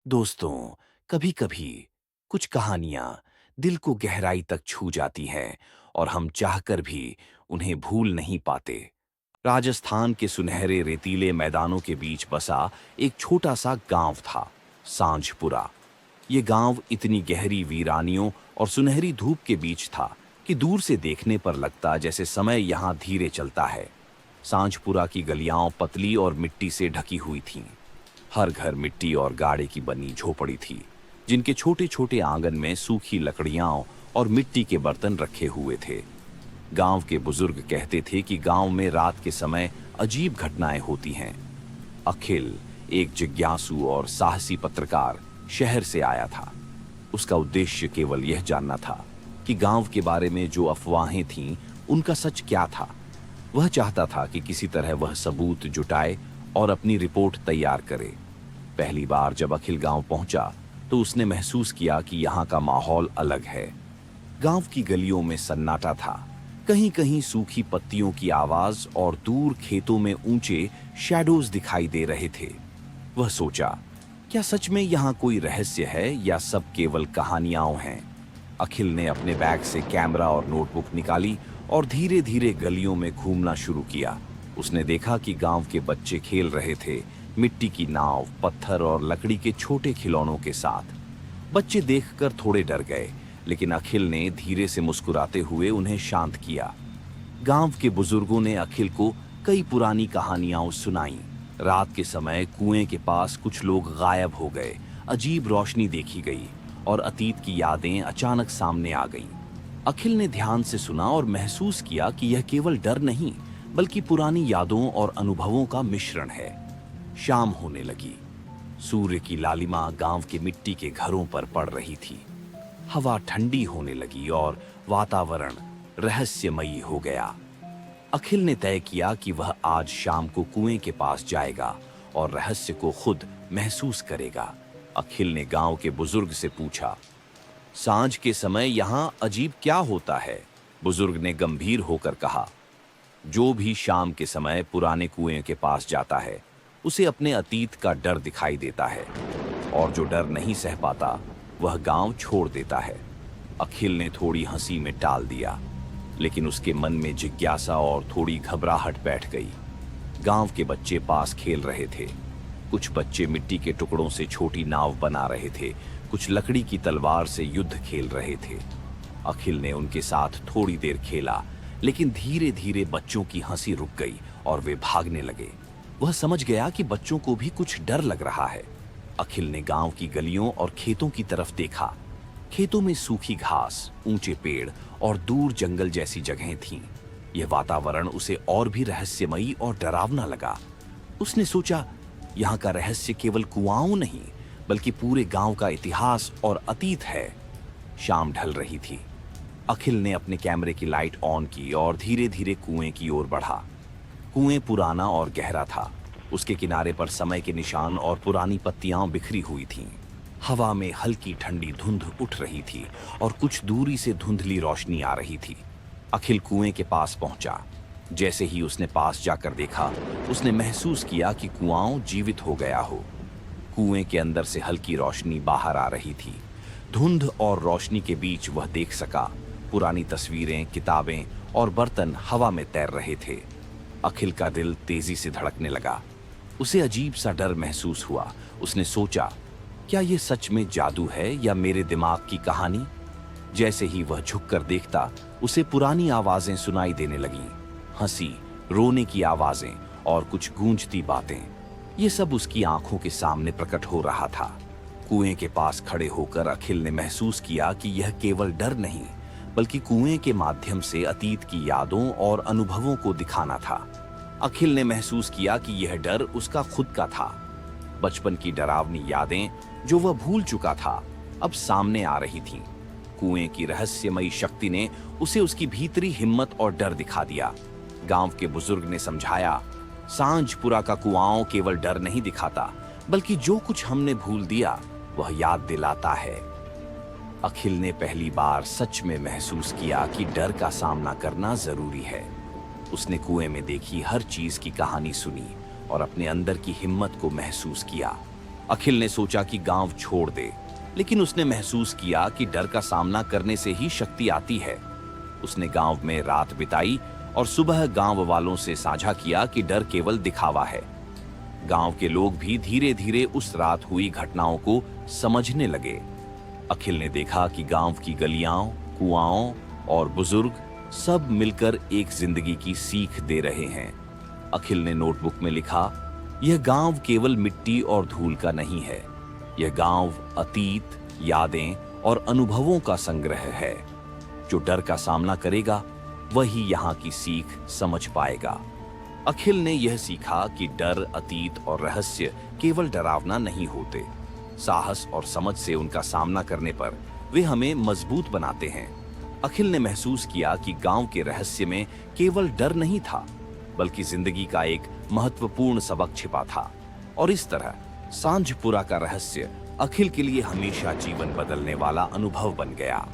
दोस्तों, कभी कभी कुछ कहानियां दिल को गहराई तक छू जाती हैं और हम चाहकर भी उन्हें भूल नहीं पाते। राजस्थान के सुनहरे रेतीले मैदानों के बीच बसा एक छोटा सा गांव था, सांझपुरा। ये गांव इतनी गहरी वीरानियों और सुनहरी धूप के बीच था कि दूर से देखने पर लगता जैसे समय यहाँ धीरे चलता है। सांझपुरा की गलियां पतली और मिट्टी से ढकी हुई थीं। हर घर मिट्टी और गाड़े की बनी झोपड़ी थी, जिनके छोटे छोटे आंगन में सूखी लकड़ियां और मिट्टी के बर्तन रखे हुए थे। गांव के बुजुर्ग कहते थे कि गांव में रात के समय अजीब घटनाएं होती हैं। अखिल, एक जिज्ञासु और साहसी पत्रकार, शहर से आया था। उसका उद्देश्य केवल यह जानना था कि गांव के बारे में जो अफवाहें थीं, उनका सच क्या था। वह चाहता था कि किसी तरह वह सबूत जुटाए और अपनी रिपोर्ट तैयार करे। पहली बार जब अखिल गांव पहुंचा तो उसने महसूस किया कि यहाँ का माहौल अलग है। गांव की गलियों में सन्नाटा था, कहीं कहीं सूखी पत्तियों की आवाज और दूर खेतों में ऊंचे शैडोज दिखाई दे रहे थे। वह सोचा, क्या सच में यहाँ कोई रहस्य है या सब केवल कहानियां हैं। अखिल ने अपने बैग से कैमरा और नोटबुक निकाली और धीरे धीरे गलियों में घूमना शुरू किया। उसने देखा कि गांव के बच्चे खेल रहे थे, मिट्टी की नाव, पत्थर और लकड़ी के छोटे खिलौनों के साथ। बच्चे देखकर थोड़े डर गए, लेकिन अखिल ने धीरे से मुस्कुराते हुए उन्हें शांत किया। गांव के बुजुर्गों ने अखिल को कई पुरानी कहानियां सुनाईं। रात के समय कुएं के पास कुछ लोग गायब हो गए, अजीब रोशनी देखी गई और अतीत की यादें अचानक सामने आ गईं। अखिल ने ध्यान से सुना और महसूस किया कि यह केवल डर नहीं, बल्कि पुरानी यादों और अनुभवों का मिश्रण है। शाम होने लगी। सूर्य की लालिमा गांव के मिट्टी के घरों पर पड़ रही थी। हवा ठंडी होने लगी और वातावरण रहस्यमयी हो गया। अखिल ने तय किया कि वह आज शाम को कुएं के पास जाएगा और रहस्य को खुद महसूस करेगा। अखिल ने गांव के बुजुर्ग से पूछा, सांझ के समय यहां अजीब क्या होता है? बुजुर्ग ने गंभीर होकर कहा, जो भी शाम के समय पुराने कुएं के पास जाता है, उसे अपने अतीत का डर दिखाई देता है, और जो डर नहीं सह पाता वह गांव छोड़ देता है। अखिल ने थोड़ी हंसी में टाल दिया, लेकिन उसके मन में जिज्ञासा और थोड़ी घबराहट बैठ गई। गांव के बच्चे पास खेल रहे थे। कुछ बच्चे मिट्टी के टुकड़ों से छोटी नाव बना रहे थे, कुछ लकड़ी की तलवार से युद्ध खेल रहे थे। अखिल ने उनके साथ थोड़ी देर खेला, लेकिन धीरे धीरे बच्चों की हंसी रुक गई और वे भागने लगे। वह समझ गया कि बच्चों को भी कुछ डर लग रहा है। अखिल ने गांव की गलियों और खेतों की तरफ देखा। खेतों में सूखी घास, ऊंचे पेड़ और दूर जंगल जैसी जगहें थीं। यह वातावरण उसे और भी रहस्यमयी और डरावना लगा। उसने सोचा, यहाँ का रहस्य केवल कुआओं नहीं, बल्कि पूरे गांव का इतिहास और अतीत है। शाम ढल रही थी। अखिल ने अपने कैमरे की लाइट ऑन की और धीरे धीरे कुएं की ओर बढ़ा। कुएं पुराना और गहरा था। उसके किनारे पर समय के निशान और पुरानी पत्तियां बिखरी हुई थीं। हवा में हल्की ठंडी धुंध उठ रही थी और कुछ दूरी से धुंधली रोशनी आ रही थी। अखिल कुएं के पास पहुंचा। जैसे ही उसने पास जाकर देखा, उसने महसूस किया कि कुआं जीवित हो गया हो। कुएं के अंदर से हल्की रोशनी बाहर आ रही थी। धुंध और रोशनी के बीच वह देख सका, पुरानी तस्वीरें, किताबें और बर्तन हवा में तैर रहे थे। अखिल का दिल तेजी से धड़कने लगा। उसे अजीब सा डर महसूस हुआ। उसने सोचा, क्या ये सच में जादू है या मेरे दिमाग की कहानी? जैसे ही वह झुककर देखता, उसे पुरानी आवाजें सुनाई देने लगीं। हंसी, रोने की आवाजें और कुछ गूंजती बातें। ये सब उसकी आंखों के सामने प्रकट हो रहा था। कुएं के पास खड़े होकर अखिल ने महसूस किया कि यह केवल डर नहीं, बल्कि कुएं के माध्यम से अतीत की यादों और अनुभवों को दिखाना था। अखिल ने महसूस किया कि यह डर उसका खुद का था। बचपन की डरावनी यादें जो वह भूल चुका था, अब सामने आ रही थीं। कुएं की रहस्यमयी शक्ति ने उसे उसकी भीतरी हिम्मत और डर दिखा दिया। गांव के बुजुर्ग ने समझाया, सांझपुरा का कुआं केवल डर नहीं दिखाता, बल्कि जो कुछ हमने भूल दिया वह याद दिलाता है। अखिल ने पहली बार सच में महसूस किया कि डर का सामना करना जरूरी है। उसने कुएं में देखी हर चीज की कहानी सुनी और अपने अंदर की हिम्मत को महसूस किया। अखिल ने सोचा कि गांव छोड़ दे, लेकिन उसने महसूस किया कि डर का सामना करने से ही शक्ति आती है। उसने गांव में रात बिताई और सुबह गांव वालों से साझा किया कि डर केवल दिखावा है। गांव के लोग भी धीरे धीरे उस रात हुई घटनाओं को समझने लगे। अखिल ने देखा कि गांव की गलियां, कुआंओं और बुजुर्ग सब मिलकर एक जिंदगी की सीख दे रहे हैं। अखिल ने नोटबुक में लिखा, यह गांव केवल मिट्टी और धूल का नहीं है, यह गांव अतीत, यादें और अनुभवों का संग्रह है। जो डर का सामना करेगा वही यहाँ की सीख समझ पाएगा। अखिल ने यह सीखा कि डर, अतीत और रहस्य केवल डरावना नहीं होते। साहस और समझ से उनका सामना करने पर वे हमें मजबूत बनाते हैं। अखिल ने महसूस किया कि गांव के रहस्य में केवल डर नहीं था, बल्कि जिंदगी का एक महत्वपूर्ण सबक छिपा था। और इस तरह सांझपुरा का रहस्य अखिल के लिए हमेशा जीवन बदलने वाला अनुभव बन गया।